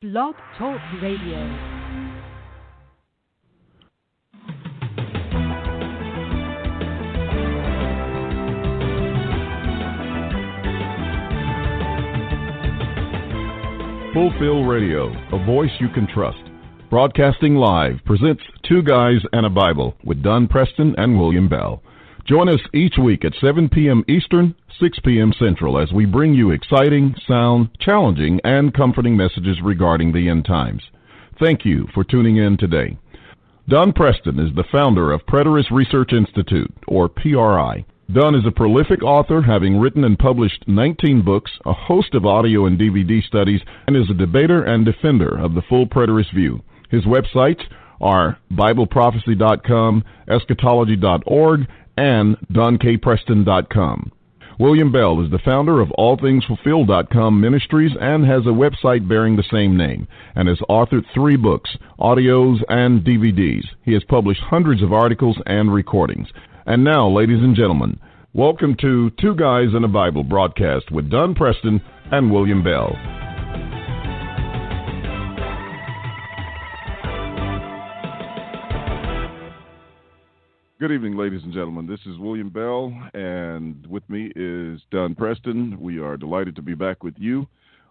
Blog Talk Radio. Fulfill Radio, a voice you can trust. Broadcasting live presents Two Guys and a Bible with Don Preston and William Bell. Join us each week at 7 p.m. Eastern, 6 p.m. Central as we bring you exciting, sound, challenging, and comforting messages regarding the end times. Thank you for tuning in today. Don Preston is the founder of Preterist Research Institute, or PRI. Don is a prolific author, having written and published 19 books, a host of audio and DVD studies, and is a debater and defender of the full preterist view. His websites are BibleProphecy.com, Eschatology.org, and DonKPreston.com. William Bell is the founder of AllThingsFulfilled.com Ministries and has a website bearing the same name, and has authored 3 books, audios, and DVDs. He has published hundreds of articles and recordings. And now, ladies and gentlemen, welcome to Two Guys and a Bible broadcast with Don Preston and William Bell. Good evening, ladies and gentlemen. This is William Bell, and with me is Don Preston. We are delighted to be back with you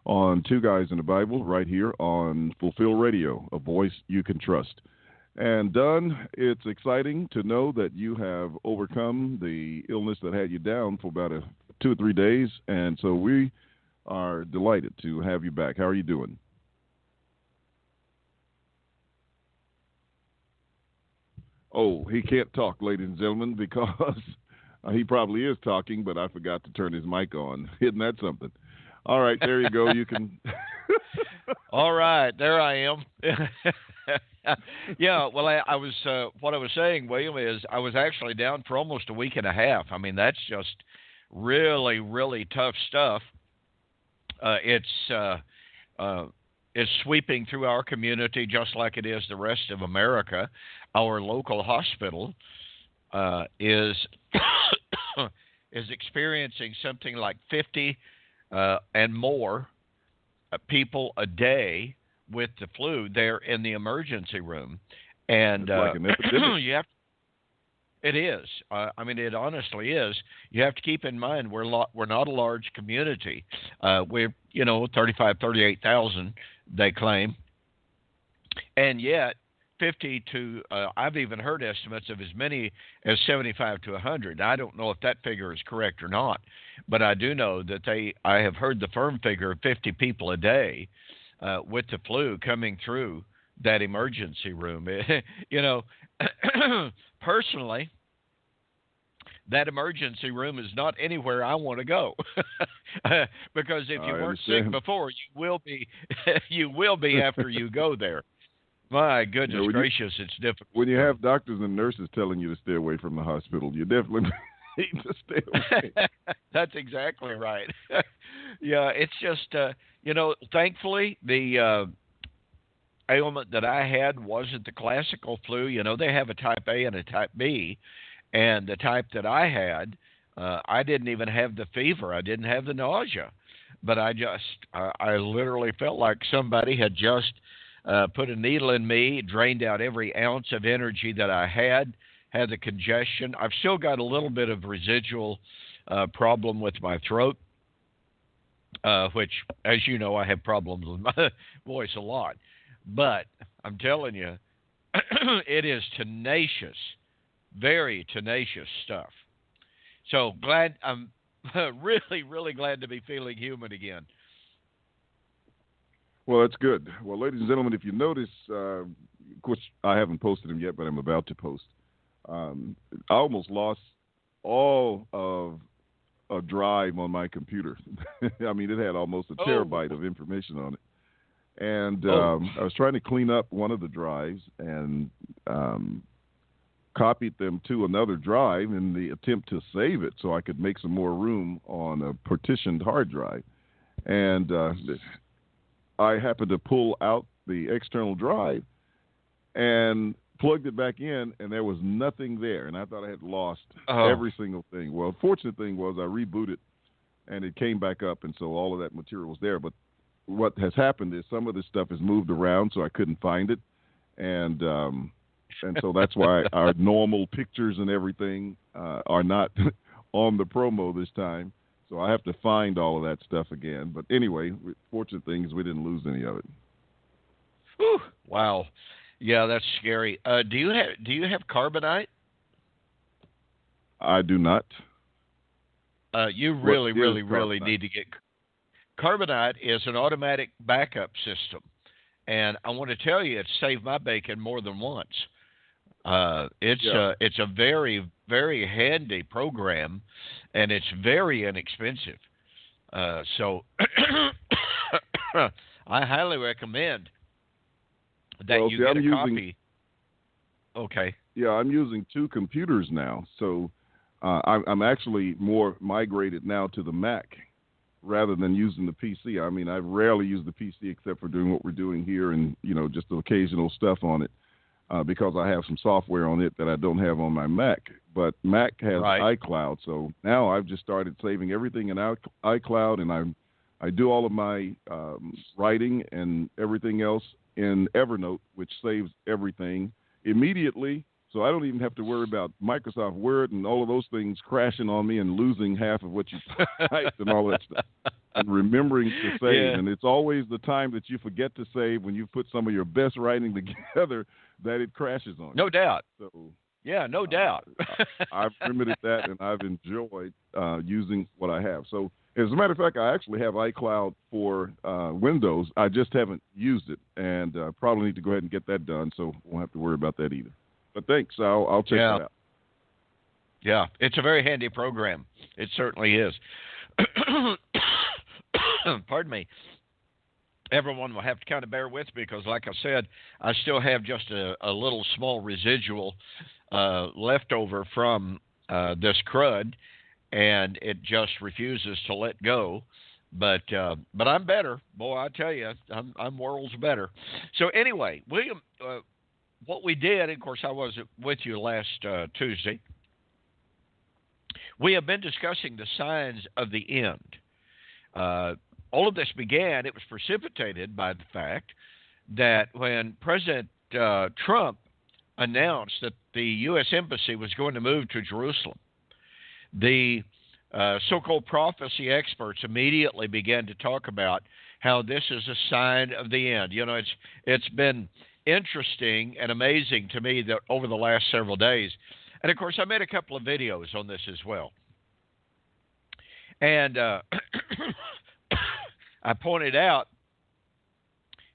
on Two Guys and a Bible right here on Fulfill Radio, a voice you can trust. And Don, it's exciting to know that you have overcome the illness that had you down for about 2 or 3 days, and so we are delighted to have you back. How are you doing? Oh, he can't talk, ladies and gentlemen, because he probably is talking, but I forgot to turn his mic on. Isn't that something? All right, there you go. You can. All right, there I am. Yeah, well, I was. What I was saying, William, is I was actually down for almost a week and a half. I mean, that's just really, really tough stuff. It's sweeping through our community just like it is the rest of America. Our local hospital is experiencing something like 50 and more people a day with the flu. They're in the emergency room, and like an epidemic. It is. I mean, it honestly is. You have to keep in mind we're not a large community. We're 38,000 they claim, and yet 50 to I've even heard estimates of as many as 75 to 100. I don't know if that figure is correct or not, but I do know that I have heard the firm figure of 50 people a day with the flu coming through that emergency room. Personally, that emergency room is not anywhere I want to go, because if you weren't sick before, you will be after you go there. My goodness gracious, it's difficult. When you have doctors and nurses telling you to stay away from the hospital, you definitely need to stay away. That's exactly right. Yeah, it's just, thankfully, the ailment that I had wasn't the classical flu. They have a type A and a type B, and the type that I had, I didn't even have the fever. I didn't have the nausea, but I literally felt like somebody had just put a needle in me, drained out every ounce of energy that I had the congestion. I've still got a little bit of residual problem with my throat, which, as you know, I have problems with my voice a lot. But I'm telling you, it is tenacious, very tenacious stuff. So I'm really, really glad to be feeling human again. Well, that's good. Well, ladies and gentlemen, if you notice, of course, I haven't posted them yet, but I'm about to post. I almost lost all of a drive on my computer. I mean, it had almost a terabyte of information on it. And I was trying to clean up one of the drives and copied them to another drive in the attempt to save it so I could make some more room on a partitioned hard drive. And I happened to pull out the external drive and plugged it back in, and there was nothing there. And I thought I had lost every single thing. Well, the fortunate thing was I rebooted, and it came back up, and so all of that material was there. But what has happened is some of this stuff is moved around, so I couldn't find it, and so that's why our normal pictures and everything are not on the promo this time. So I have to find all of that stuff again. But anyway, fortunate thing is we didn't lose any of it. Whew, wow, yeah, that's scary. Do you have carbonite? I do not. You really carbonite? need to get carbonite. Is an automatic backup system, and I want to tell you, it's saved my bacon more than once. It's a very, very handy program, and it's very inexpensive. So I highly recommend that you get a copy. Okay. Yeah, I'm using 2 computers now, so I'm actually more migrated now to the Mac rather than using the PC. I mean, I rarely use the PC except for doing what we're doing here and, just the occasional stuff on it. Because I have some software on it that I don't have on my Mac. But Mac has iCloud, so now I've just started saving everything in iCloud, and I do all of my writing and everything else in Evernote, which saves everything immediately, so I don't even have to worry about Microsoft Word and all of those things crashing on me and losing half of what you typed and all that stuff. And remembering to save. Yeah. And it's always the time that you forget to save when you put some of your best writing together that it crashes on you. No doubt. So, yeah, no doubt. I've limited that, and I've enjoyed using what I have. So, as a matter of fact, I actually have iCloud for Windows. I just haven't used it, and probably need to go ahead and get that done, so won't have to worry about that either. But thanks. I'll check that out. Yeah, it's a very handy program. It certainly is. Pardon me. Everyone will have to kind of bear with me because, like I said, I still have just a little small residual left over from this crud, and it just refuses to let go. But I'm better. Boy, I tell you, I'm worlds better. So anyway, William, what we did, of course, I was with you last Tuesday. We have been discussing the signs of the end. All of this began, it was precipitated by the fact that when President Trump announced that the U.S. Embassy was going to move to Jerusalem, the so-called prophecy experts immediately began to talk about how this is a sign of the end. You know, it's been interesting and amazing to me that over the last several days. And, of course, I made a couple of videos on this as well. And I pointed out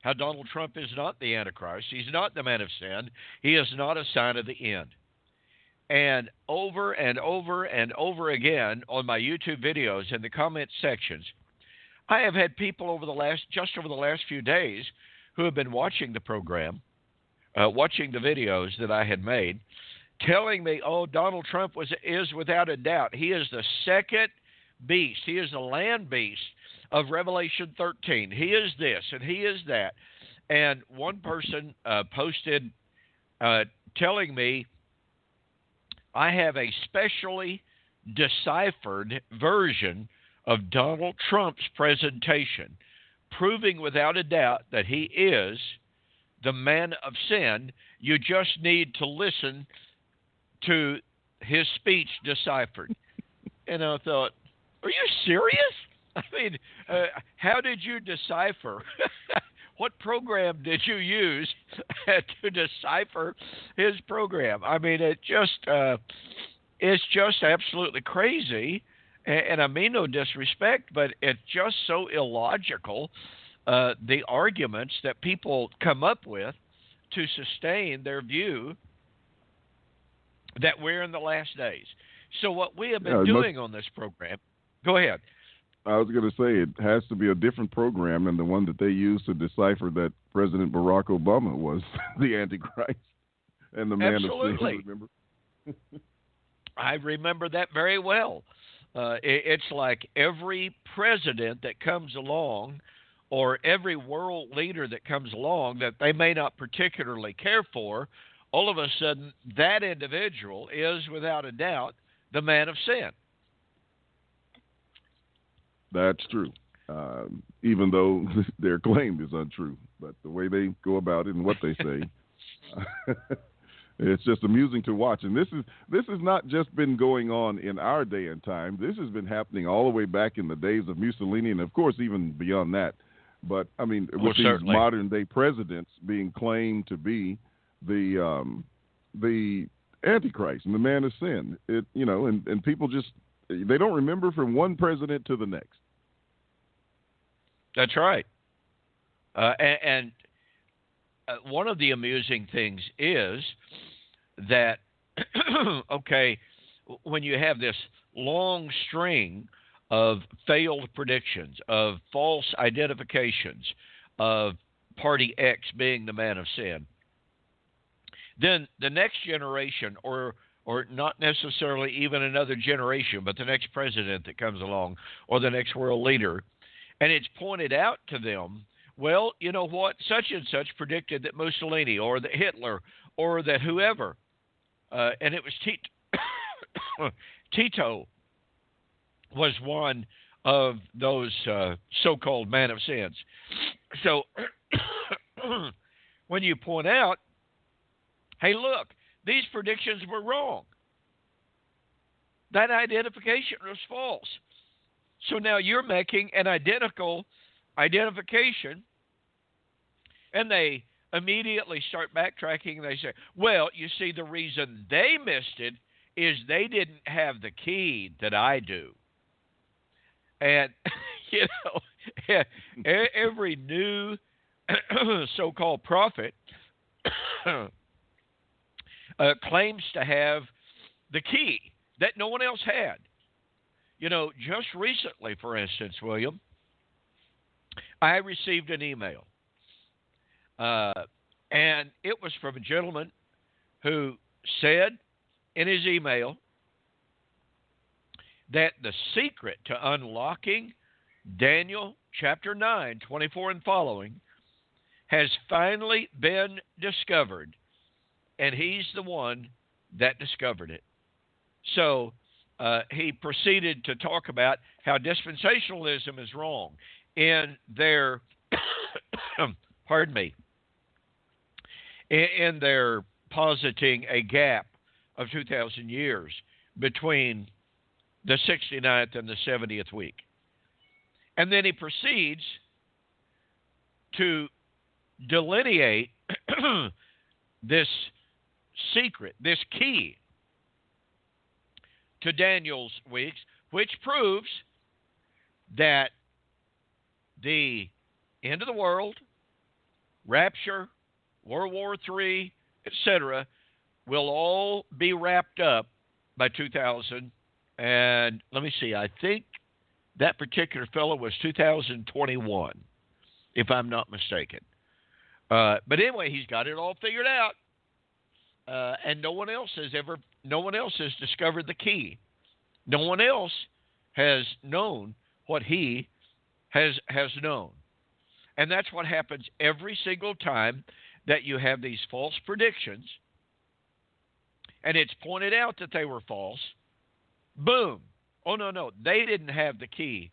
how Donald Trump is not the Antichrist. He's not the man of sin. He is not a sign of the end. And over and over and over again on my YouTube videos in the comment sections, I have had people over the last few days who have been watching the program, watching the videos that I had made, telling me, oh, Donald Trump is without a doubt. He is the second beast. He is the land beast of Revelation 13. He is this and he is that. And one person posted telling me I have a specially deciphered version of Donald Trump's presentation, proving without a doubt that he is the man of sin. You just need to listen to his speech deciphered. And I thought, are you serious? I mean, how did you decipher? What program did you use to decipher his program? I mean, it's just absolutely crazy. And I mean no disrespect, but it's just so illogical, the arguments that people come up with to sustain their view that we're in the last days. So what we have been doing on this program, go ahead. I was going to say it has to be a different program than the one that they used to decipher that President Barack Obama was the Antichrist and the man of sin. Remember? I remember that very well. It's like every president that comes along or every world leader that comes along that they may not particularly care for, all of a sudden that individual is without a doubt the man of sin. That's true. even though their claim is untrue. But the way they go about it and what they say, it's just amusing to watch. And this has not just been going on in our day and time. This has been happening all the way back in the days of Mussolini, and of course even beyond that. But I mean, with these modern day presidents being claimed to be the Antichrist and the man of sin, and people just they don't remember from one president to the next. That's right. And one of the amusing things is that, okay, when you have this long string of failed predictions, of false identifications, of Party X being the man of sin, then the next generation, or not necessarily even another generation, but the next president that comes along, or the next world leader, and it's pointed out to them, well, you know what, such and such predicted that Mussolini or that Hitler or that whoever, and it was Tito was one of those so-called man of sins. So when you point out, hey, look, these predictions were wrong, that identification was false. So now you're making an identical identification, and they immediately start backtracking, and they say, well, you see, the reason they missed it is they didn't have the key that I do. And, every new so-called prophet claims to have the key that no one else had. Just recently, for instance, William, I received an email, and it was from a gentleman who said in his email that the secret to unlocking Daniel chapter 9, 24 and following has finally been discovered, and he's the one that discovered it. So he proceeded to talk about how dispensationalism is wrong in their, in their positing a gap of 2,000 years between the 69th and the 70th week. And then he proceeds to delineate this secret, this key to Daniel's weeks, which proves that the end of the world, rapture, World War III, etc., will all be wrapped up by 2000. And let me see, I think that particular fellow was 2021, if I'm not mistaken. But anyway, he's got it all figured out. And no one else has discovered the key. No one else has known what he has known. And that's what happens every single time that you have these false predictions, and it's pointed out that they were false. Boom. Oh, no, they didn't have the key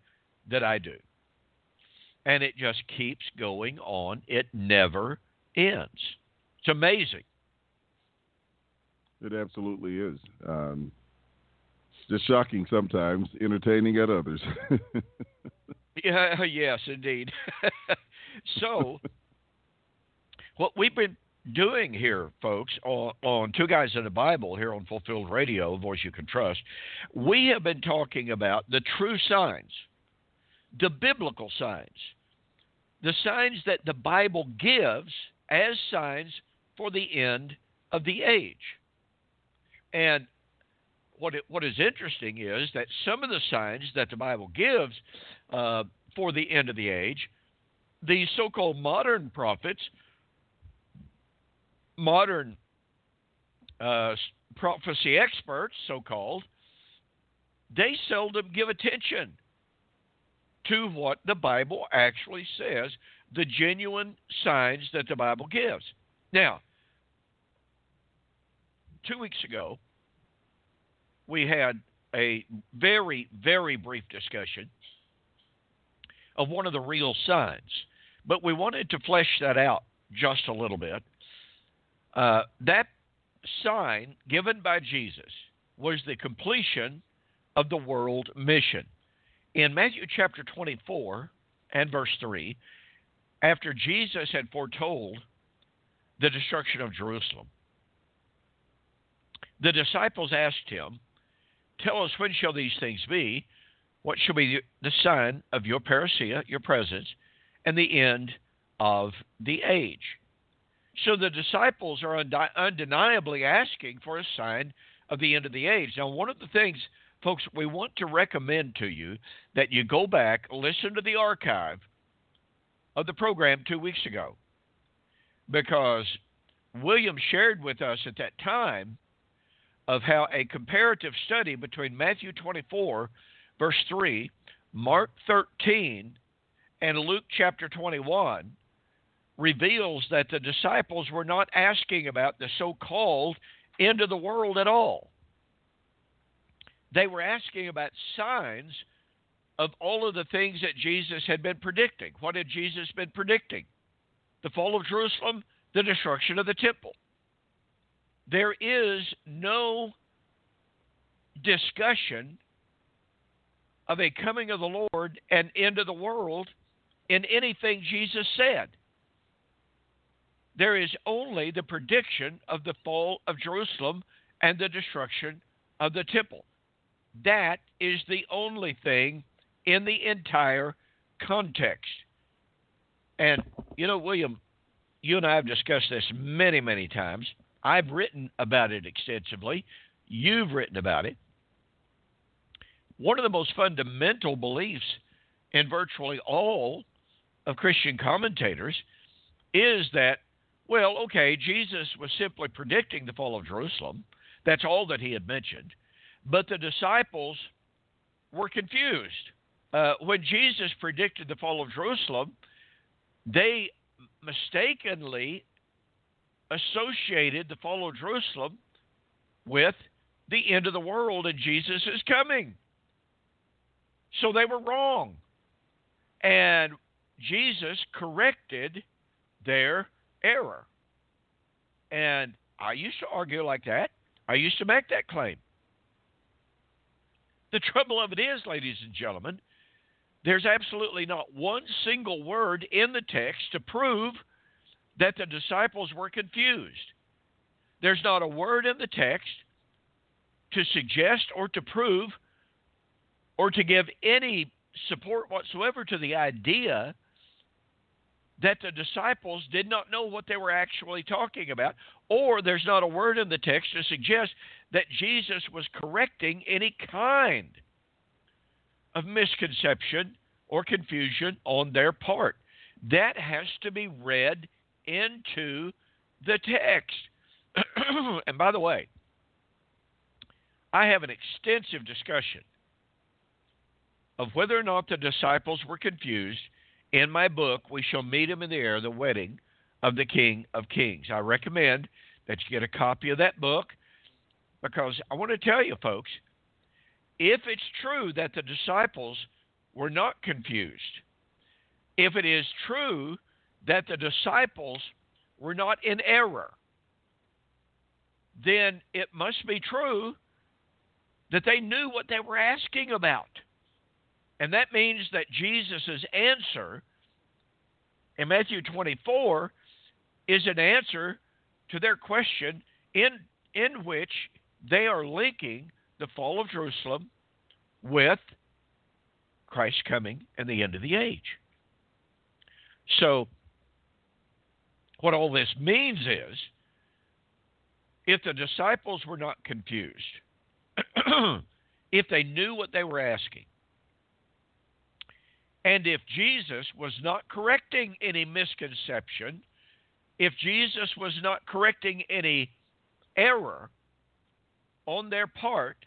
that I do. And it just keeps going on. It never ends. It's amazing. It absolutely is. Just shocking sometimes, entertaining at others. Yeah, yes, indeed. So, what we've been doing here, folks, on Two Guys in the Bible here on Fulfilled Radio, a voice you can trust, we have been talking about the true signs, the biblical signs, the signs that the Bible gives as signs for the end of the age. And what is interesting is that some of the signs that the Bible gives for the end of the age, these so-called modern prophets, modern prophecy experts, so-called, they seldom give attention to what the Bible actually says, the genuine signs that the Bible gives. Now, 2 weeks ago, we had a very, very brief discussion of one of the real signs. But we wanted to flesh that out just a little bit. That sign given by Jesus was the completion of the world mission. In Matthew chapter 24 and verse 3, after Jesus had foretold the destruction of Jerusalem, the disciples asked him, "Tell us, when shall these things be? What shall be the sign of your parousia, your presence, and the end of the age?" So the disciples are undeniably asking for a sign of the end of the age. Now, one of the things, folks, we want to recommend to you that you go back, listen to the archive of the program 2 weeks ago, because William shared with us at that time of how a comparative study between Matthew 24, verse 3, Mark 13, and Luke chapter 21 reveals that the disciples were not asking about the so-called end of the world at all. They were asking about signs of all of the things that Jesus had been predicting. What had Jesus been predicting? The fall of Jerusalem, the destruction of the temple. There is no discussion of a coming of the Lord and end of the world in anything Jesus said. There is only the prediction of the fall of Jerusalem and the destruction of the temple. That is the only thing in the entire context. And, you know, William, you and I have discussed this many, many times. I've written about it extensively. You've written about it. One of the most fundamental beliefs in virtually all of Christian commentators is that, well, okay, Jesus was simply predicting the fall of Jerusalem. That's all that he had mentioned. But the disciples were confused. When Jesus predicted the fall of Jerusalem, they mistakenly associated the fall of Jerusalem with the end of the world and Jesus is coming. So they were wrong. And Jesus corrected their error. And I used to argue like that. I used to make that claim. The trouble of it is, ladies and gentlemen, there's absolutely not one single word in the text to prove that the disciples were confused. There's not a word in the text to suggest or to prove or to give any support whatsoever to the idea that the disciples did not know what they were actually talking about, or there's not a word in the text to suggest that Jesus was correcting any kind of misconception or confusion on their part. That has to be read into the text. And by the way, I have an extensive discussion of whether or not the disciples were confused in my book, We Shall Meet Him in the Air, the Wedding of the King of Kings. I recommend that you get a copy of that book, because I want to tell you, folks, if it's true that the disciples were not confused, if it is true that the disciples were not in error, then it must be true that they knew what they were asking about. And that means that Jesus' answer in Matthew 24 is an answer to their question in which they are linking the fall of Jerusalem with Christ's coming and the end of the age. So what all this means is, if the disciples were not confused, if they knew what they were asking, and if Jesus was not correcting any misconception, if Jesus was not correcting any error on their part,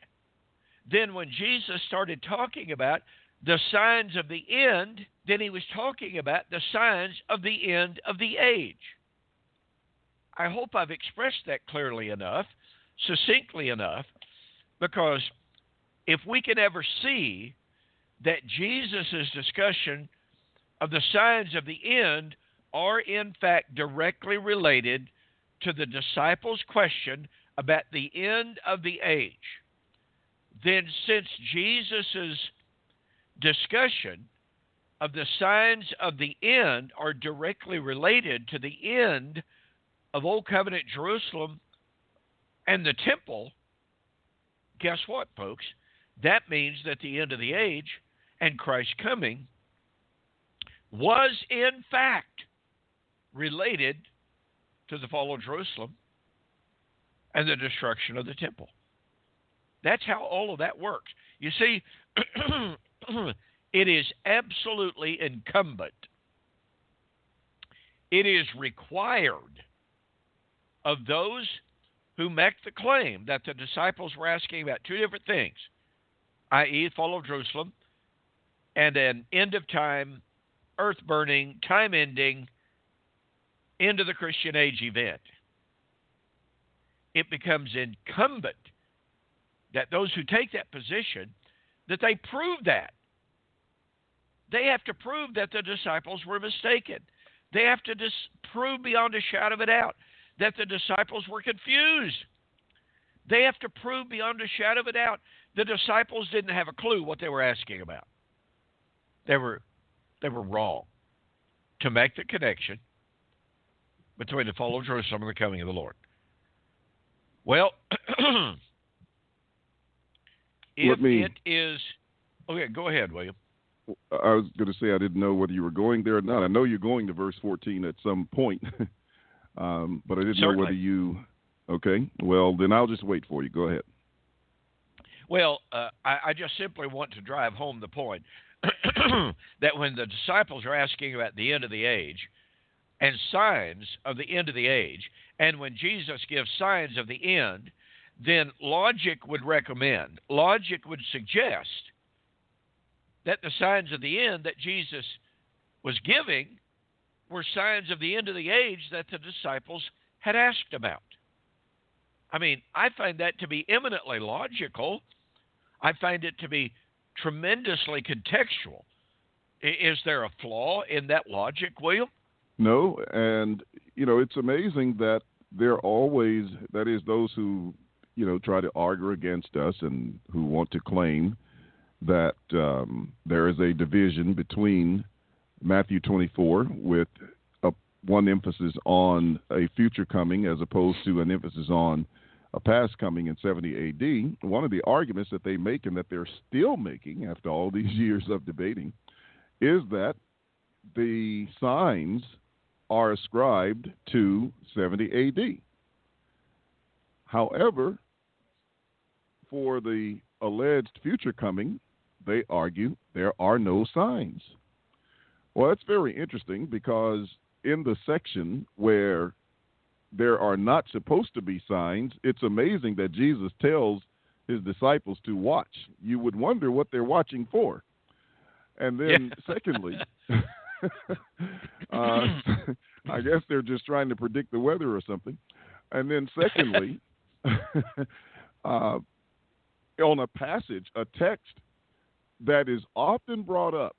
then when Jesus started talking about the signs of the end, then he was talking about the signs of the end of the age. I hope I've expressed that clearly enough, succinctly enough, because if we can ever see that Jesus' discussion of the signs of the end are in fact directly related to the disciples' question about the end of the age, then since Jesus' discussion of the signs of the end are directly related to the end of Old Covenant Jerusalem and the temple, guess what, folks? That means that the end of the age and Christ's coming was in fact related to the fall of Jerusalem and the destruction of the temple. That's how all of that works. You see, it is absolutely incumbent. It is required of those who make the claim that the disciples were asking about two different things, i.e., the fall of Jerusalem and an end of time, earth-burning, time-ending, end of the Christian age event. It becomes incumbent that those who take that position, that they prove that. They have to prove that the disciples were mistaken. They have to prove beyond a shadow of a doubt that the disciples were confused. They have to prove beyond a shadow of a doubt the disciples didn't have a clue what they were asking about. They were wrong to make the connection between the fall of Jerusalem and the coming of the Lord. Well, it is... Okay, go ahead, William. I was going to say I didn't know whether you were going there or not. I know you're going to verse 14 at some point, but I didn't know whether you... Okay, well, then I'll just wait for you. Go ahead. Well, I just simply want to drive home the point that when the disciples are asking about the end of the age and signs of the end of the age, and when Jesus gives signs of the end, then logic would suggest that the signs of the end that Jesus was giving were signs of the end of the age that the disciples had asked about. I mean, I find that to be eminently logical. I find it to be tremendously contextual. Is there a flaw in that logic, William? No, and, it's amazing that there always, that is, those who, try to argue against us and who want to claim that there is a division between Matthew 24 with one emphasis on a future coming as opposed to an emphasis on a past coming in 70 AD. One of the arguments that they make and that they're still making after all these years of debating is that the signs are ascribed to 70 AD. However, for the alleged future coming, they argue there are no signs. Well, that's very interesting because in the section where there are not supposed to be signs, it's amazing that Jesus tells his disciples to watch. You would wonder what they're watching for. And then secondly, I guess they're just trying to predict the weather or something. And then secondly, on a passage, a text that is often brought up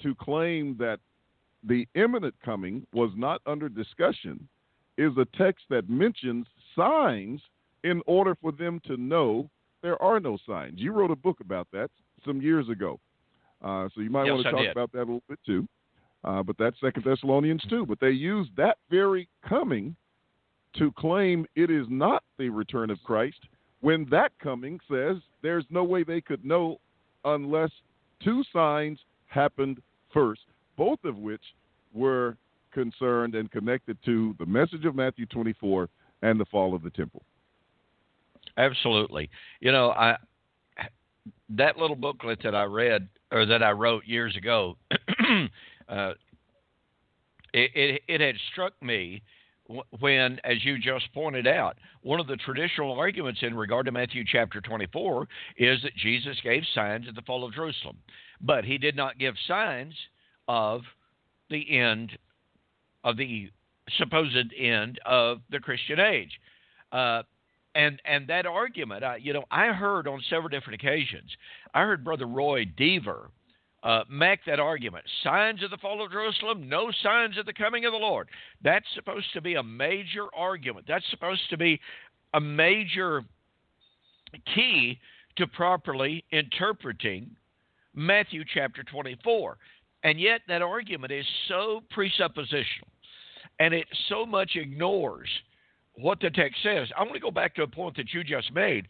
to claim that the imminent coming was not under discussion is a text that mentions signs in order for them to know there are no signs. You wrote a book about that some years ago. So you might want to talk about that a little bit too. But that's 2 Thessalonians 2. But they use that very coming to claim it is not the return of Christ when that coming says there's no way they could know unless two signs happened first, both of which were concerned and connected to the message of Matthew 24 and the fall of the temple. Absolutely. That little booklet that I read or that I wrote years ago, it had struck me when, as you just pointed out, one of the traditional arguments in regard to Matthew chapter 24 is that Jesus gave signs at the fall of Jerusalem, but he did not give signs of the end of the supposed end of the Christian age. And that argument, I heard on several different occasions. I heard Brother Roy Deaver make that argument. Signs of the fall of Jerusalem, no signs of the coming of the Lord. That's supposed to be a major argument. That's supposed to be a major key to properly interpreting Matthew chapter 24. And yet that argument is so presuppositional, and it so much ignores what the text says. I want to go back to a point that you just made,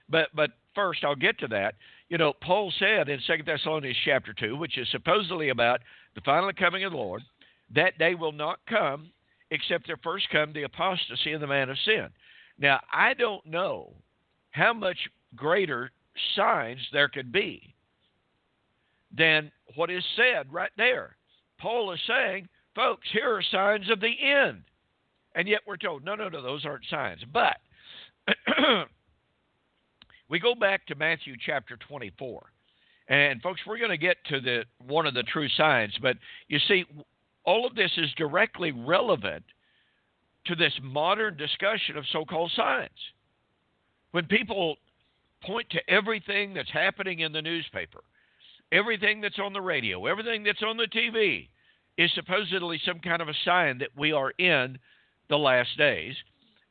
but first I'll get to that. You know, Paul said in 2 Thessalonians chapter 2, which is supposedly about the final coming of the Lord, that day will not come except there first come the apostasy and the man of sin. Now, I don't know how much greater signs there could be than what is said right there. Paul is saying, folks, here are signs of the end. And yet we're told, no, those aren't signs. But we go back to Matthew chapter 24. And, folks, we're going to get to one of the true signs. But, you see, all of this is directly relevant to this modern discussion of so-called signs. When people point to everything that's happening in the newspaper, everything that's on the radio, everything that's on the TV is supposedly some kind of a sign that we are in the last days,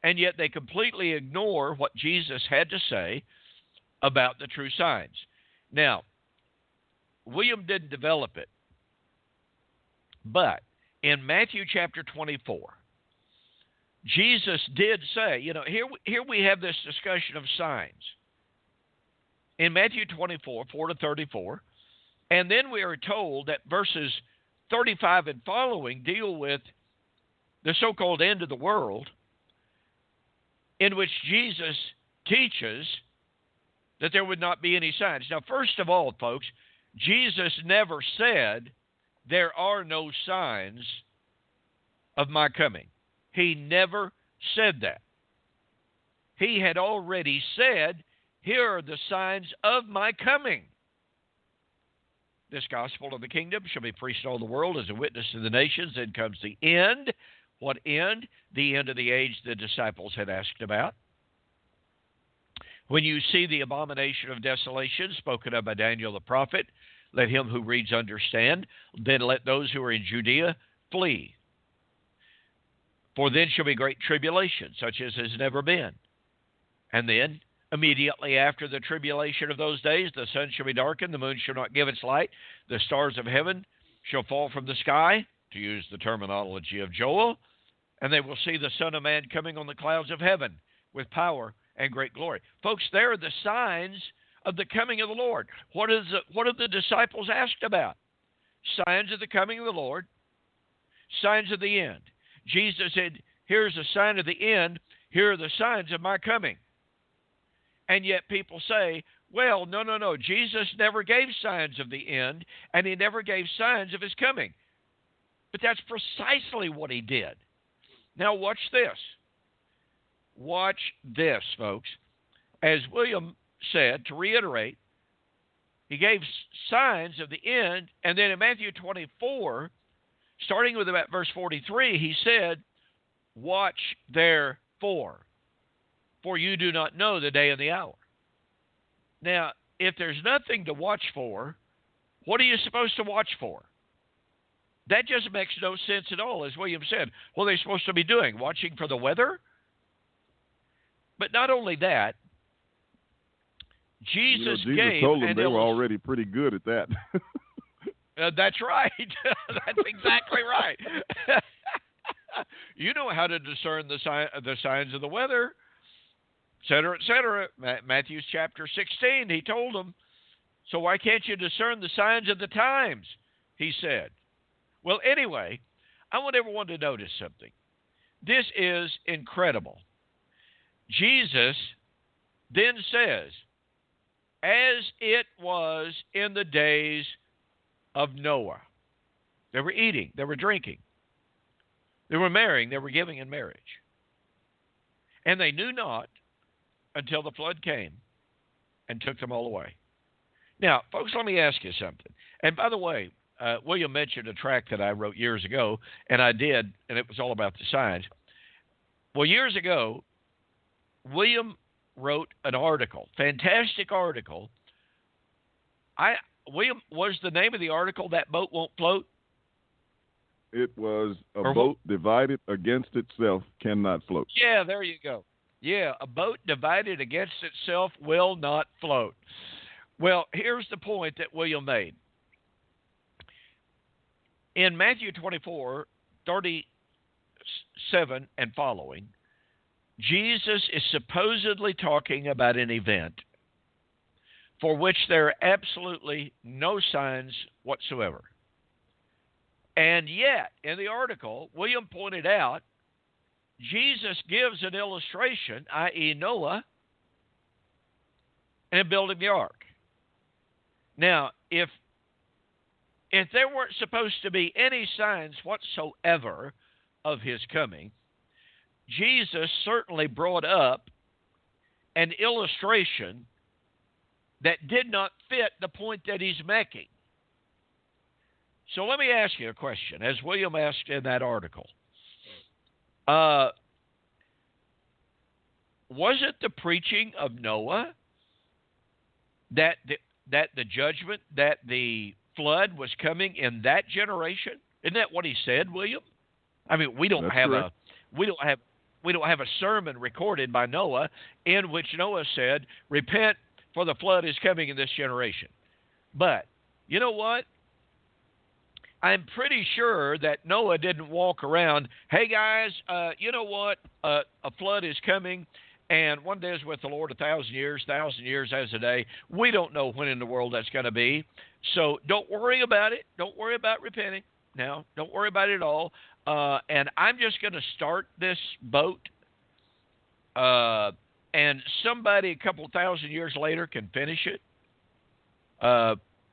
and yet they completely ignore what Jesus had to say about the true signs. Now, William didn't develop it, but in Matthew chapter 24, Jesus did say, you know, here we have this discussion of signs. In Matthew 24, 4 to 34, and then we are told that verses 35 and following deal with the so-called end of the world, in which Jesus teaches that there would not be any signs. Now, first of all, folks, Jesus never said there are no signs of my coming. He never said that. He had already said, here are the signs of my coming. This gospel of the kingdom shall be preached in all the world as a witness to the nations. Then comes the end. What end? The end of the age the disciples had asked about. When you see the abomination of desolation spoken of by Daniel the prophet, let him who reads understand. Then let those who are in Judea flee. For then shall be great tribulation, such as has never been. And then, immediately after the tribulation of those days, the sun shall be darkened, the moon shall not give its light, the stars of heaven shall fall from the sky, to use the terminology of Joel, and they will see the Son of Man coming on the clouds of heaven with power and great glory. Folks, there are the signs of the coming of the Lord. What have the disciples asked about? Signs of the coming of the Lord, signs of the end. Jesus said, here's a sign of the end, here are the signs of my coming. And yet people say, well, no, Jesus never gave signs of the end, and he never gave signs of his coming. But that's precisely what he did. Now watch this. Watch this, folks. As William said, to reiterate, he gave signs of the end, and then in Matthew 24, starting with about verse 43, he said, watch therefore, for you do not know the day and the hour. Now, if there's nothing to watch for, what are you supposed to watch for? That just makes no sense at all, as William said. What are they supposed to be doing? Watching for the weather? But not only that, Jesus told them they were already pretty good at that. That's right. That's exactly right. You know how to discern the signs of the weather, et cetera, et cetera. Matthew chapter 16, he told them, so why can't you discern the signs of the times, he said. Well, anyway, I want everyone to notice something. This is incredible. Jesus then says, as it was in the days of Noah. They were eating, they were drinking, they were marrying, they were giving in marriage. And they knew not until the flood came and took them all away. Now, folks, let me ask you something. And by the way, William mentioned a tract that I wrote years ago, and I did, and it was all about the signs. Well, years ago, William wrote an article, fantastic article. William, was the name of the article "That Boat Won't Float"? It was a boat divided against itself cannot float. Yeah, there you go. Yeah, a boat divided against itself will not float. Well, here's the point that William made. In Matthew 24:37 and following, Jesus is supposedly talking about an event for which there are absolutely no signs whatsoever. And yet, in the article, William pointed out, Jesus gives an illustration, i.e. Noah, and building the ark. Now, if there weren't supposed to be any signs whatsoever of his coming, Jesus certainly brought up an illustration that did not fit the point that he's making. So let me ask you a question, as William asked in that article. Was it the preaching of Noah that the judgment, that the flood was coming in that generation? Isn't that what he said, William? I mean, we don't have a sermon recorded by Noah in which Noah said, "Repent, for the flood is coming in this generation." But you know what? I'm pretty sure that Noah didn't walk around, "Hey guys, you know what? A flood is coming, and one day is with the Lord 1,000 years as a day. We don't know when in the world that's going to be. So don't worry about it. Don't worry about repenting. Now, don't worry about it at all. And I'm just going to start this boat, and somebody a couple thousand years later can finish it."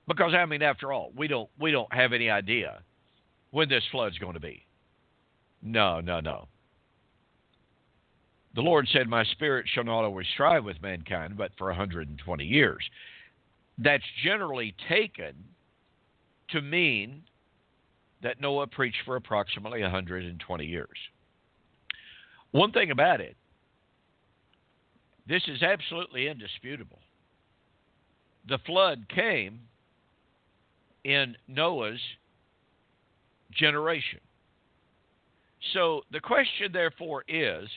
Because, I mean, after all, we don't have any idea when this flood's going to be. No. The Lord said, "My spirit shall not always strive with mankind, but for 120 years. That's generally taken to mean that Noah preached for approximately 120 years. One thing about it, this is absolutely indisputable. The flood came in Noah's generation. So the question, therefore, is,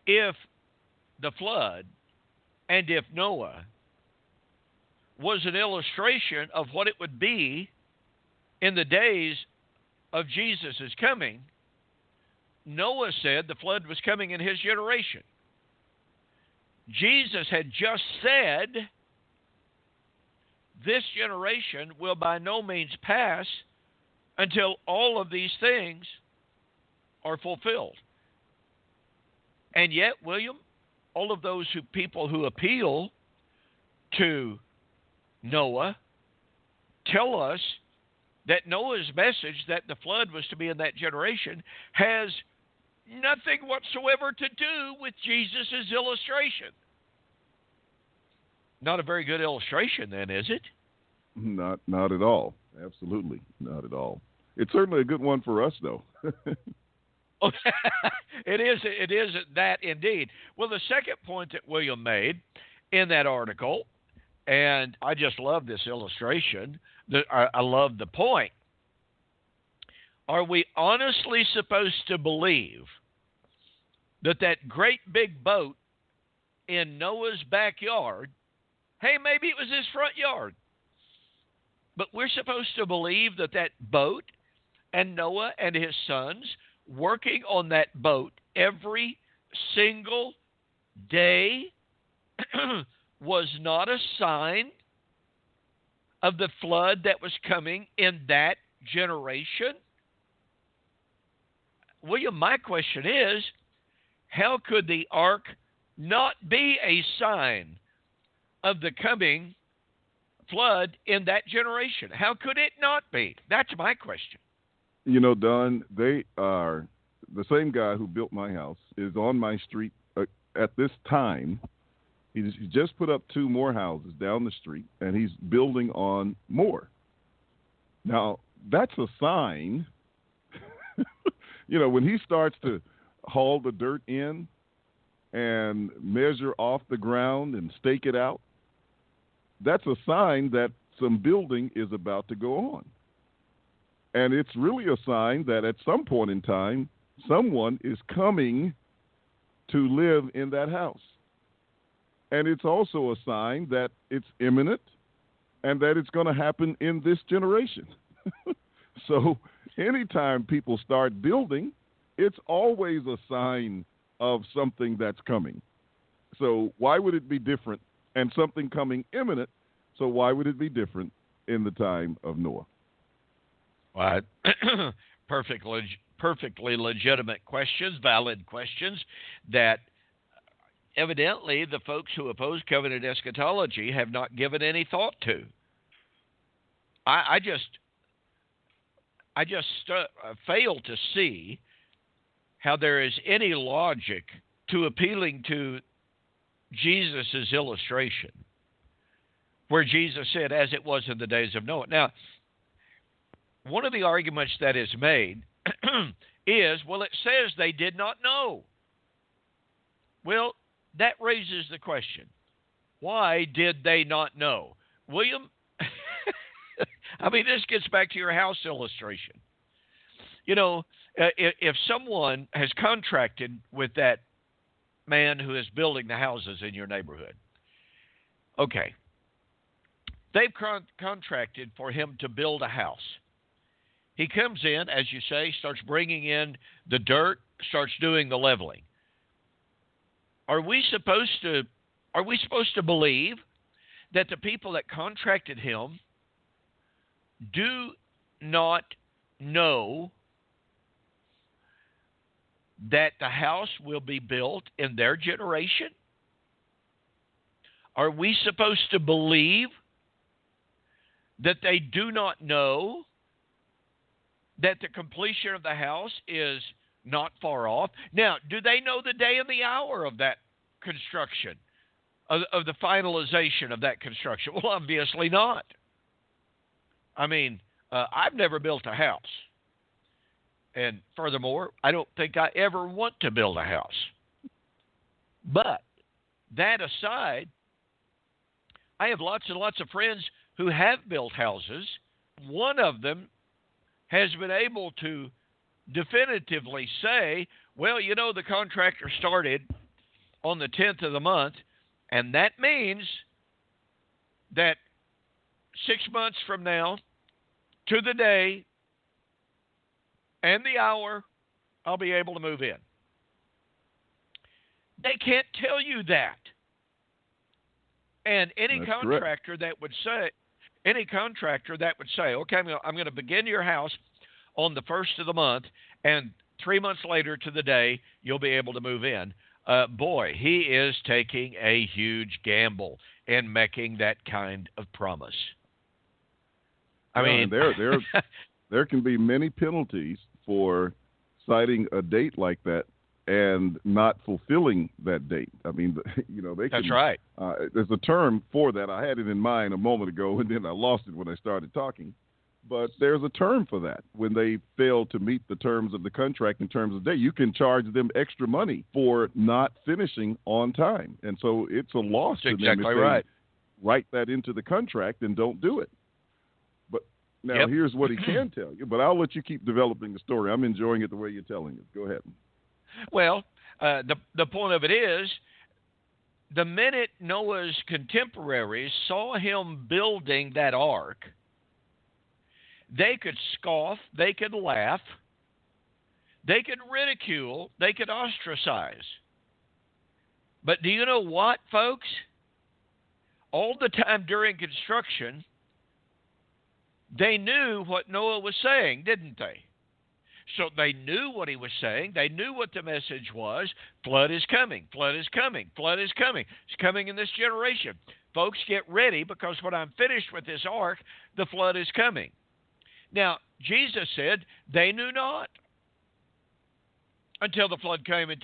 if the flood and if Noah was an illustration of what it would be in the days of Jesus' coming, Noah said the flood was coming in his generation. Jesus had just said, this generation will by no means pass until all of these things are fulfilled. And yet, William, all of those people who appeal to Noah tell us that Noah's message that the flood was to be in that generation has nothing whatsoever to do with Jesus' illustration. Not a very good illustration, then, is it? Not at all. Absolutely not at all. It's certainly a good one for us, though. Oh, it is that indeed. Well, the second point that William made in that article, and I just love this illustration, I love the point. Are we honestly supposed to believe that great big boat in Noah's backyard, hey, maybe it was his front yard, but we're supposed to believe that boat and Noah and his sons working on that boat every single day was not a sign of the flood that was coming in that generation? William, my question is, how could the ark not be a sign of the coming flood in that generation? How could it not be? That's my question. You know, Don, they are the same guy who built my house is on my street at this time. He just put up 2 more houses down the street, and he's building on more. Now, that's a sign. You know, when he starts to haul the dirt in and measure off the ground and stake it out, that's a sign that some building is about to go on. And it's really a sign that at some point in time, someone is coming to live in that house. And it's also a sign that it's imminent and that it's going to happen in this generation. So anytime people start building, it's always a sign of something that's coming. So why would it be different? And something coming imminent, so why would it be different in the time of Noah? Well, perfectly legitimate questions, valid questions that evidently the folks who oppose covenant eschatology have not given any thought to. I just fail to see how there is any logic to appealing to Jesus' illustration, where Jesus said, as it was in the days of Noah. Now, one of the arguments that is made is, well, it says they did not know. Well, that raises the question, why did they not know? William, I mean, this gets back to your house illustration. You know, if someone has contracted with that man who is building the houses in your neighborhood, okay, they've contracted for him to build a house. He comes in, as you say, starts bringing in the dirt, starts doing the leveling. Are we supposed to believe that the people that contracted him do not know that the house will be built in their generation? Are we supposed to believe that they do not know that the completion of the house is not far off? Now, do they know the day and the hour of that construction, of the finalization of that construction? Well, obviously not. I mean, I've never built a house. And furthermore, I don't think I ever want to build a house. But that aside, I have lots and lots of friends who have built houses. One of them has been able to definitively say, well, you know, the contractor started on the 10th of the month, and that means that 6 months from now to the day and the hour, I'll be able to move in. They can't tell you that. And any That's contractor correct. that would say, okay, I'm going to begin your house on the 1st of the month, and 3 months later to the day, you'll be able to move in. Boy, he is taking a huge gamble in making that kind of promise. I mean, there can be many penalties for citing a date like that and not fulfilling that date. I mean, you know, they can. That's right. There's a term for that. I had it in mind a moment ago, and then I lost it when I started talking. But there's a term for that. When they fail to meet the terms of the contract in terms of date, you can charge them extra money for not finishing on time. And so it's a loss That's to them exactly if they right. write that into the contract and don't do it. But now here's what he can tell you. But I'll let you keep developing the story. I'm enjoying it the way you're telling it. Go ahead. Well, the point of it is, the minute Noah's contemporaries saw him building that ark, they could scoff, they could laugh, they could ridicule, they could ostracize. But do you know what, folks? All the time during construction, they knew what Noah was saying, didn't they? So they knew what he was saying. They knew what the message was. Flood is coming. Flood is coming. Flood is coming. It's coming in this generation. Folks, get ready, because when I'm finished with this ark, the flood is coming. Now, Jesus said they knew not until the flood came and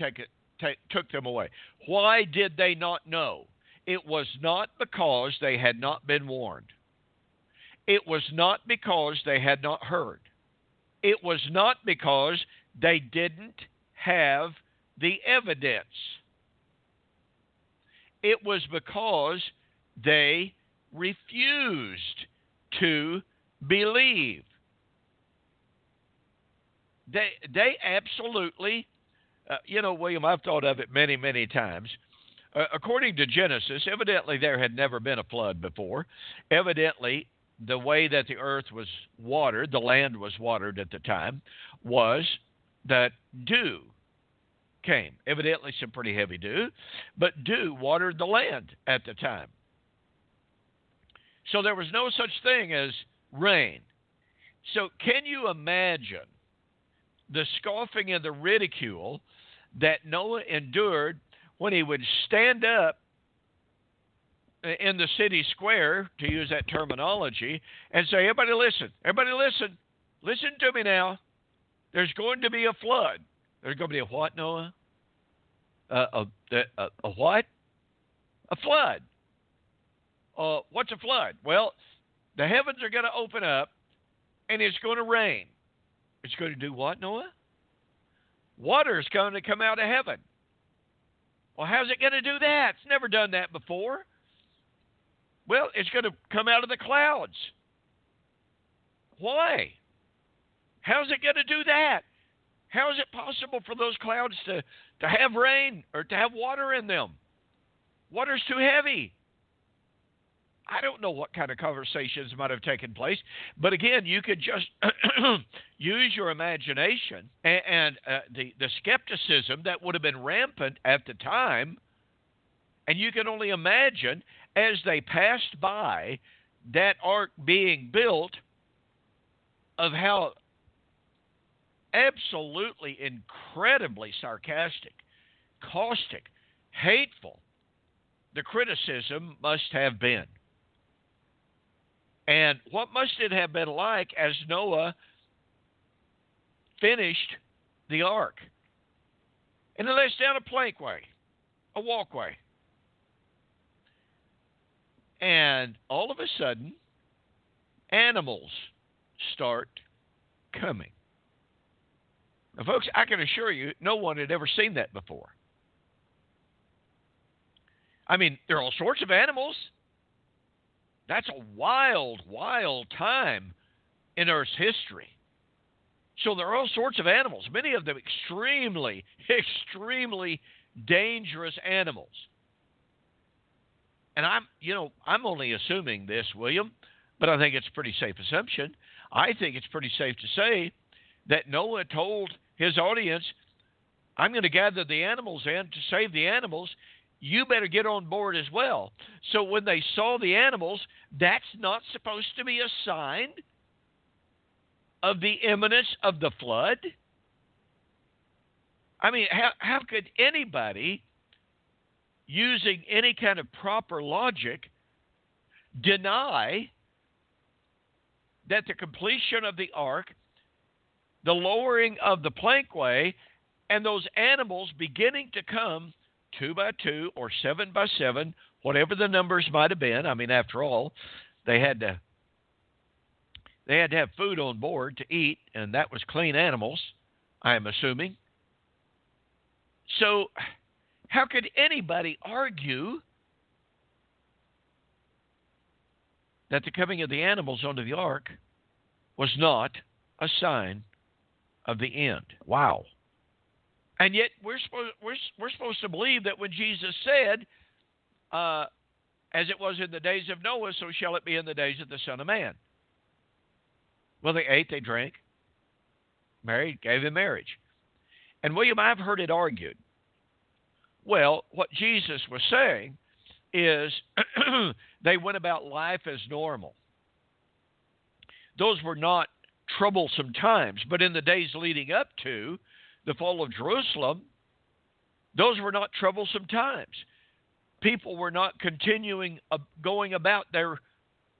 took them away. Why did they not know? It was not because they had not been warned. It was not because they had not heard. It was not because they didn't have the evidence. It was because they refused to believe. They absolutely, William, I've thought of it many, many times. According to Genesis, evidently there had never been a flood before. Evidently, the way that the earth was watered, the land was watered at the time, was that dew came. Evidently some pretty heavy dew, but dew watered the land at the time. So there was no such thing as rain. So can you imagine the scoffing and the ridicule that Noah endured when he would stand up in the city square, to use that terminology, and say, everybody listen, listen to me now. There's going to be a flood. There's going to be a what, Noah? A what? A flood. What's a flood? Well, the heavens are going to open up, and it's going to rain. It's going to do what, Noah? Water is going to come out of heaven. Well, how's it going to do that? It's never done that before. Well, it's going to come out of the clouds. Why? How's it going to do that? How is it possible for those clouds to have rain or to have water in them? Water's too heavy. I don't know what kind of conversations might have taken place, but again, you could just use your imagination and the skepticism that would have been rampant at the time, and you can only imagine as they passed by that ark being built of how absolutely incredibly sarcastic, caustic, hateful the criticism must have been. And what must it have been like as Noah finished the ark? And he lays down a plankway, a walkway. And all of a sudden, animals start coming. Now, folks, I can assure you, no one had ever seen that before. I mean, there are all sorts of animals. That's a wild, wild time in Earth's history. So there are all sorts of animals, many of them extremely, extremely dangerous animals. And I'm only assuming this, William, but I think it's a pretty safe assumption. I think it's pretty safe to say that Noah told his audience, I'm going to gather the animals in to save the animals. You better get on board as well. So when they saw the animals, that's not supposed to be a sign of the imminence of the flood? I mean, how could anybody, using any kind of proper logic, deny that the completion of the ark, the lowering of the plankway, and those animals beginning to come 2 by 2 or 7 by 7, whatever the numbers might have been. I mean, after all, they had to have food on board to eat, and that was clean animals, I am assuming. So how could anybody argue that the coming of the animals onto the ark was not a sign of the end? Wow. And yet we're supposed to believe that when Jesus said, as it was in the days of Noah, so shall it be in the days of the Son of Man. Well, they ate, they drank, married, gave in marriage. And William, I've heard it argued. Well, what Jesus was saying is they went about life as normal. Those were not troublesome times, but in the days leading up to the fall of Jerusalem, those were not troublesome times. People were not continuing going about their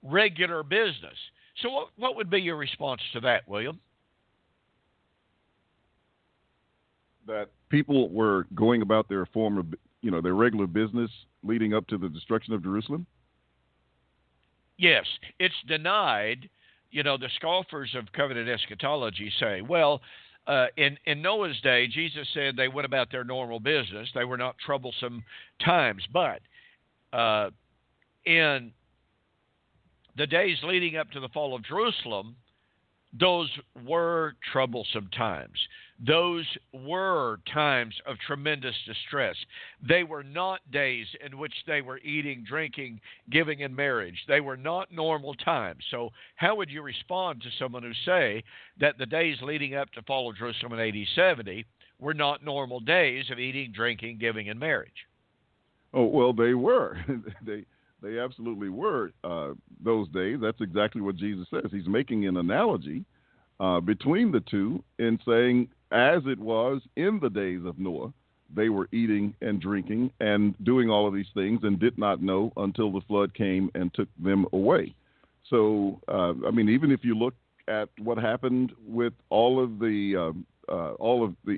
regular business. So what would be your response to that, William? That people were going about their form of, their regular business leading up to the destruction of Jerusalem? Yes, it's denied. The scoffers of covenant eschatology say, well, in Noah's day, Jesus said they went about their normal business. They were not troublesome times. But in the days leading up to the fall of Jerusalem, those were troublesome times. Those were times of tremendous distress. They were not days in which they were eating, drinking, giving in marriage. They were not normal times. So how would you respond to someone who say that the days leading up to the fall of Jerusalem in AD 70 were not normal days of eating, drinking, giving in marriage? Oh, well, they were. They absolutely were those days. That's exactly what Jesus says. He's making an analogy between the two in saying, as it was in the days of Noah, they were eating and drinking and doing all of these things and did not know until the flood came and took them away. So, even if you look at what happened with all of the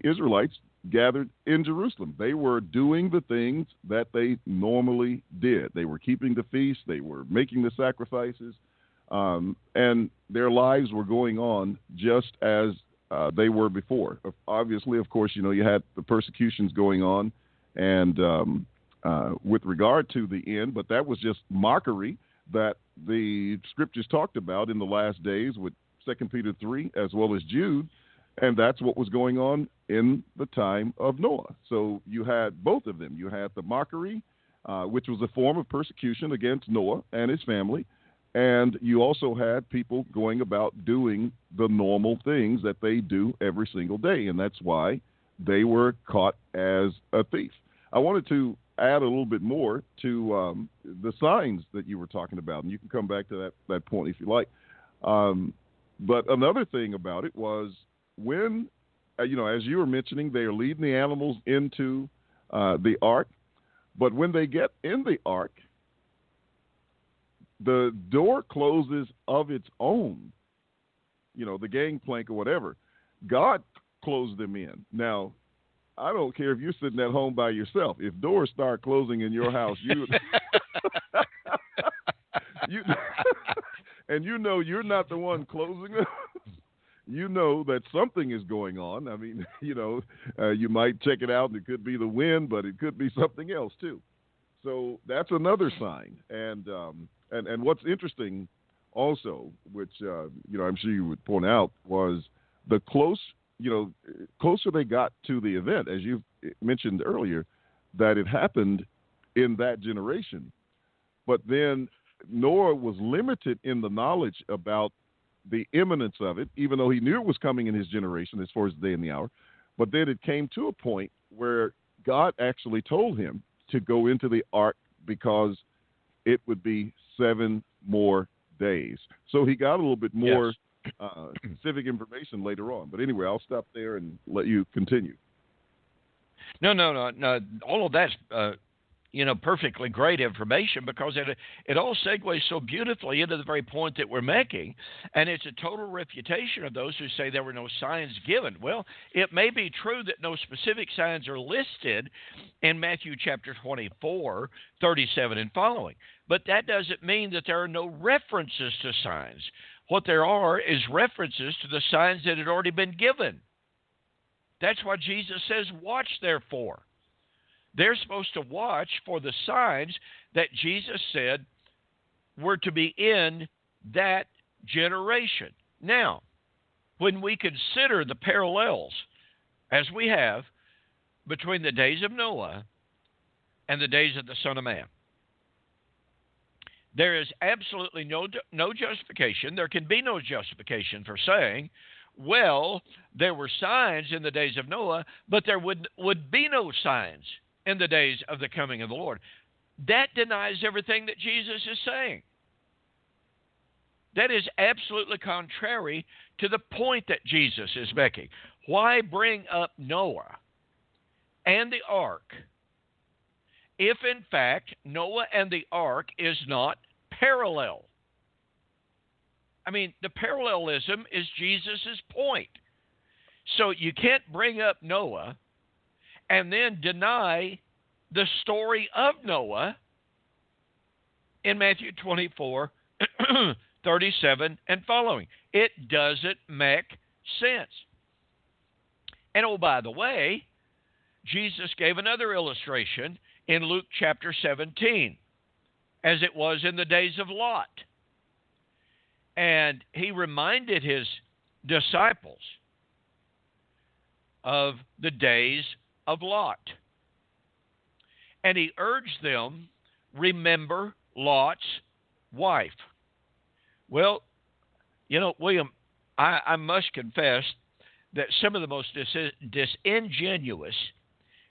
Israelites gathered in Jerusalem, they were doing the things that they normally did. They were keeping the feast. They were making the sacrifices. And their lives were going on just as they were before. Obviously, of course, you had the persecutions going on, and with regard to the end, but that was just mockery that the scriptures talked about in the last days with 2 Peter 3 as well as Jude, and that's what was going on in the time of Noah. So you had both of them. You had the mockery, which was a form of persecution against Noah and his family, and you also had people going about doing the normal things that they do every single day, and that's why they were caught as a thief. I wanted to add a little bit more to the signs that you were talking about, and you can come back to that point if you like. But another thing about it was when, as you were mentioning, they are leading the animals into the ark, but when they get in the ark, the door closes of its own, the gangplank or whatever. God closed them in. Now, I don't care if you're sitting at home by yourself. If doors start closing in your house, and you're not the one closing them, you know that something is going on. I mean, you might check it out, and it could be the wind, but it could be something else too. So that's another sign. And what's interesting also, which I'm sure you would point out, was the closer they got to the event, as you mentioned earlier, that it happened in that generation. But then Noah was limited in the knowledge about the imminence of it, even though he knew it was coming in his generation as far as the day and the hour. But then it came to a point where God actually told him to go into the ark because it would be 7 more days. So he got a little bit more specific information later on. But anyway, I'll stop there and let you continue. No. All of that's perfectly great information, because it all segues so beautifully into the very point that we're making, and it's a total refutation of those who say there were no signs given. Well, it may be true that no specific signs are listed in Matthew chapter 24, 37 and following, but that doesn't mean that there are no references to signs. What there are is references to the signs that had already been given. That's why Jesus says, watch therefore. They're supposed to watch for the signs that Jesus said were to be in that generation. Now, when we consider the parallels, as we have, between the days of Noah and the days of the Son of Man, there is absolutely no justification. There can be no justification for saying, well, there were signs in the days of Noah, but there would be no signs in the days of the coming of the Lord. That denies everything that Jesus is saying. That is absolutely contrary to the point that Jesus is making. Why bring up Noah and the ark if, in fact, Noah and the ark is not parallel? I mean, the parallelism is Jesus' point. So you can't bring up Noah and then deny the story of Noah in Matthew 24, 37 and following. It doesn't make sense. And oh, by the way, Jesus gave another illustration in Luke chapter 17, as it was in the days of Lot. And he reminded his disciples of the days of Lot. And he urged them, remember Lot's wife. Well, William, I must confess that some of the most disingenuous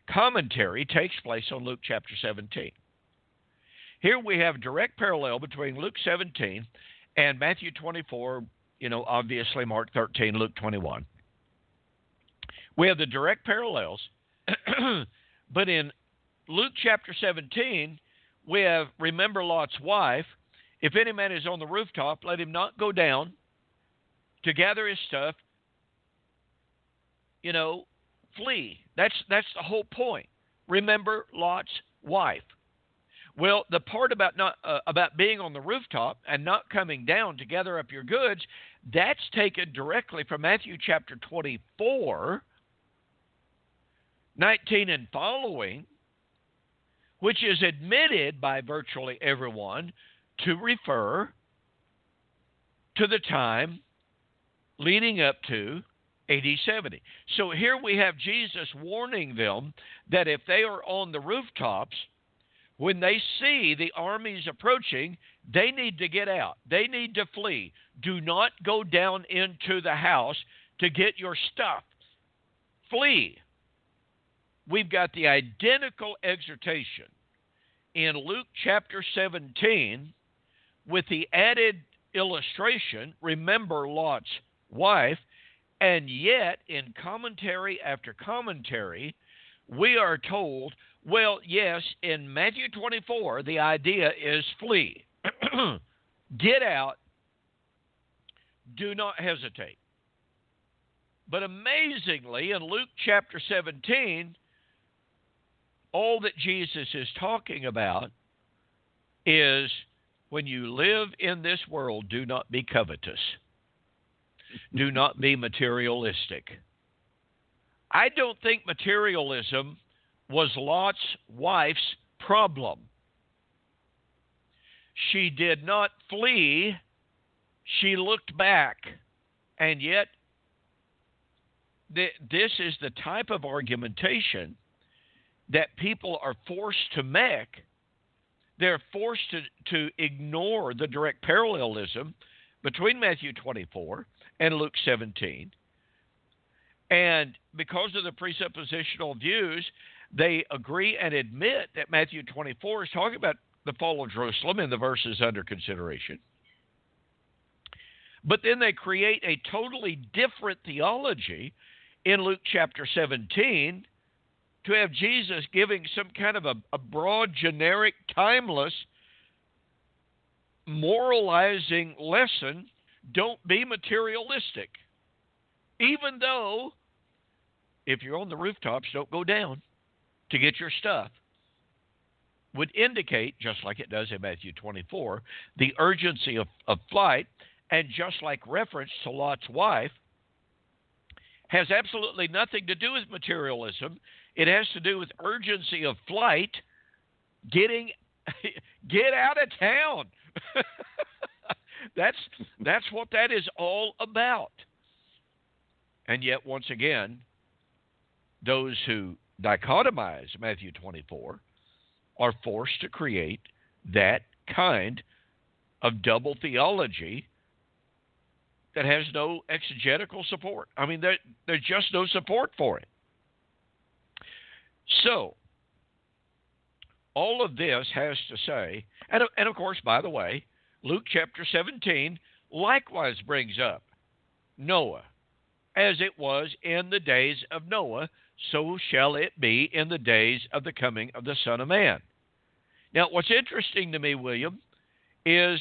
commentary takes place on Luke chapter 17. Here we have a direct parallel between Luke 17 and Matthew 24, obviously Mark 13, Luke 21. We have the direct parallels, but in Luke chapter 17, we have, remember Lot's wife, if any man is on the rooftop, let him not go down to gather his stuff, flee. That's the whole point. Remember Lot's wife. Well, the part about about being on the rooftop and not coming down to gather up your goods, that's taken directly from Matthew chapter 24, 19 and following, which is admitted by virtually everyone to refer to the time leading up to AD 70. So here we have Jesus warning them that if they are on the rooftops, when they see the armies approaching, they need to get out. They need to flee. Do not go down into the house to get your stuff. Flee. We've got the identical exhortation in Luke chapter 17 with the added illustration, remember Lot's wife, and yet in commentary after commentary, we are told, well, yes, in Matthew 24, the idea is flee. Get out. Do not hesitate. But amazingly, in Luke chapter 17, all that Jesus is talking about is when you live in this world, do not be covetous. Do not be materialistic. I don't think materialism was Lot's wife's problem. She did not flee. She looked back. And yet, this is the type of argumentation that people are forced to make. They're forced to ignore the direct parallelism between Matthew 24 and Luke 17. And because of the presuppositional views, they agree and admit that Matthew 24 is talking about the fall of Jerusalem in the verses under consideration. But then they create a totally different theology in Luke chapter 17 to have Jesus giving some kind of a broad, generic, timeless, moralizing lesson. Don't be materialistic. Even though, if you're on the rooftops, don't go down to get your stuff, would indicate, just like it does in Matthew 24, the urgency of flight, and just like reference to Lot's wife, has absolutely nothing to do with materialism. It has to do with urgency of flight, get out of town. That's what that is all about. And yet, once again, those who dichotomize Matthew 24 are forced to create that kind of double theology that has no exegetical support. I mean, there's just no support for it. So, all of this has to say, and of course, by the way, Luke chapter 17 likewise brings up Noah. As it was in the days of Noah, so shall it be in the days of the coming of the Son of Man. Now, what's interesting to me, William, is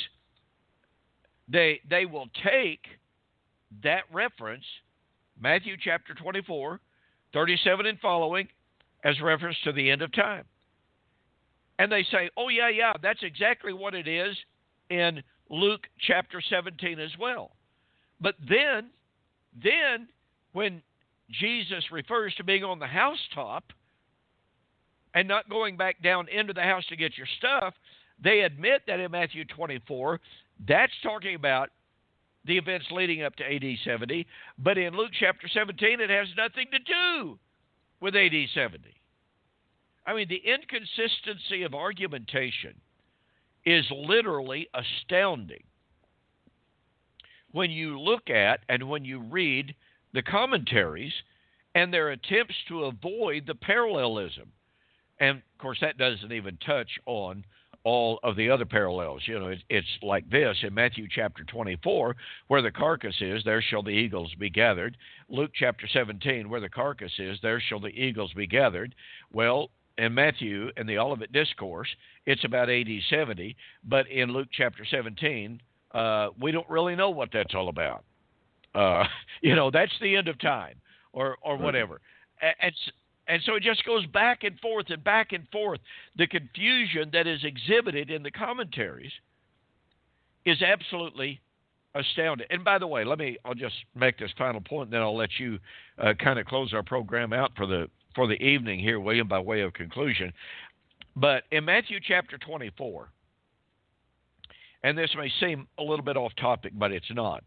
they will take that reference, Matthew chapter 24, 37 and following, as reference to the end of time. And they say, oh, yeah, that's exactly what it is in Luke chapter 17 as well. But then when Jesus refers to being on the housetop and not going back down into the house to get your stuff, they admit that in Matthew 24, that's talking about the events leading up to AD 70, but in Luke chapter 17, it has nothing to do with AD 70. I mean, the inconsistency of argumentation is literally astounding when you look at and when you read the commentaries and their attempts to avoid the parallelism. And, of course, that doesn't even touch on all of the other parallels. You know, it's like this in Matthew chapter 24, where the carcass is, there shall the eagles be gathered. Luke chapter 17, where the carcass is, there shall the eagles be gathered. Well, in Matthew, in the Olivet Discourse, it's about AD 70, but in Luke chapter 17, we don't really know what that's all about. You know, that's the end of time or whatever. And so it just goes back and forth and back and forth. The confusion that is exhibited in the commentaries is absolutely astounding. And by the way, I'll just make this final point, and then I'll let you kind of close our program out for the evening here, William, by way of conclusion. But in Matthew chapter 24, and this may seem a little bit off topic, but it's not.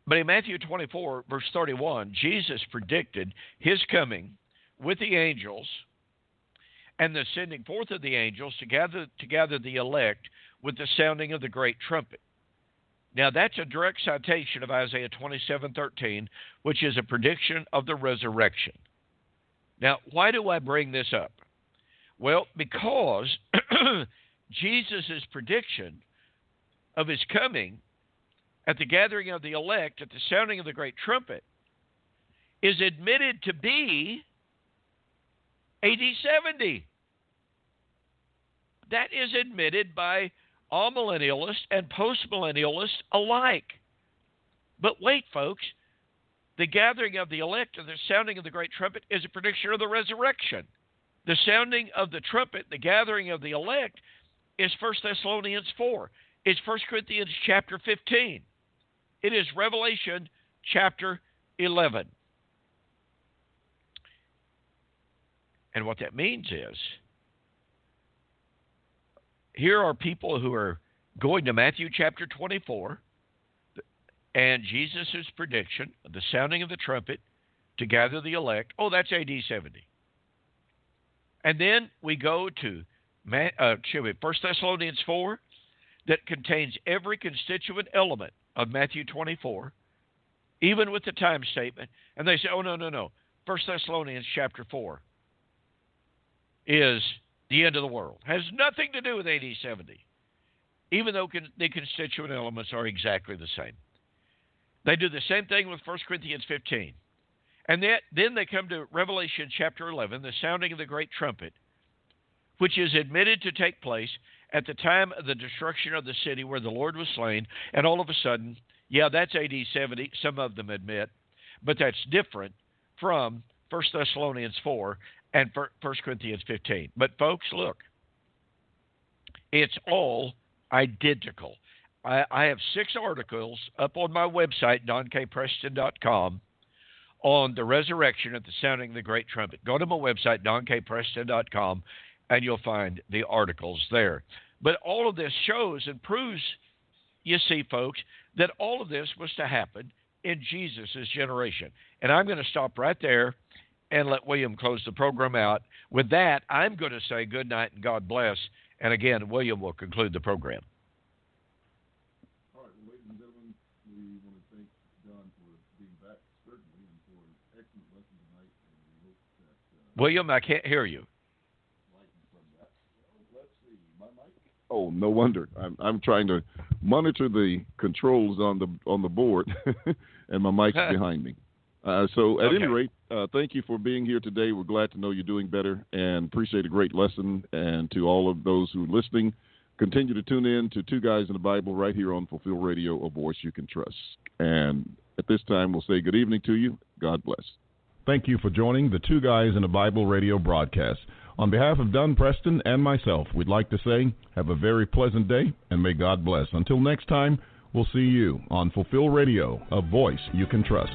But in Matthew 24, verse 31, Jesus predicted his coming with the angels and the sending forth of the angels to gather the elect with the sounding of the great trumpet. Now, that's a direct citation of Isaiah 27:13, which is a prediction of the resurrection. Now, why do I bring this up? Well, because Jesus' prediction of his coming at the gathering of the elect, at the sounding of the great trumpet, is admitted to be AD 70. That is admitted by amillennialists and postmillennialists alike. But wait, folks, the gathering of the elect and the sounding of the great trumpet is a prediction of the resurrection. The sounding of the trumpet, the gathering of the elect, is 1 Thessalonians 4. It's 1 Corinthians chapter 15. It is Revelation chapter 11. And what that means is, here are people who are going to Matthew chapter 24 and Jesus' prediction of the sounding of the trumpet to gather the elect. Oh, that's AD 70. And then we go to 1 Thessalonians 4 that contains every constituent element of Matthew 24, even with the time statement. And they say, oh, no. 1 Thessalonians chapter 4 is the end of the world. Has nothing to do with AD 70, even though the constituent elements are exactly the same. They do the same thing with 1 Corinthians 15. And then they come to Revelation chapter 11, the sounding of the great trumpet, which is admitted to take place at the time of the destruction of the city where the Lord was slain. And all of a sudden, yeah, that's AD 70, some of them admit, but that's different from 1 Thessalonians 4 and 1 Corinthians 15. But folks, look, it's all identical. I have 6 articles up on my website, donkpreston.com, on the resurrection at the sounding of the great trumpet. Go to my website, donkpreston.com, and you'll find the articles there. But all of this shows and proves, you see, folks, that all of this was to happen in Jesus' generation. And I'm going to stop right there and let William close the program out. With that, I'm going to say good night and God bless. And again, William will conclude the program. All right, well, ladies and gentlemen, we want to thank Don for being back, certainly, and for an excellent lesson tonight. And we hope that William, I can't hear you. Let's see, my mic. Oh, no wonder. I'm trying to monitor the controls on the board, and my mic's behind me. So at any rate, thank you for being here today. We're glad to know you're doing better and appreciate a great lesson. And to all of those who are listening, continue to tune in to Two Guys in the Bible right here on Fulfill Radio, a voice you can trust. And at this time, we'll say good evening to you. God bless. Thank you for joining the Two Guys in the Bible radio broadcast. On behalf of Don Preston and myself, we'd like to say have a very pleasant day and may God bless. Until next time, we'll see you on Fulfill Radio, a voice you can trust.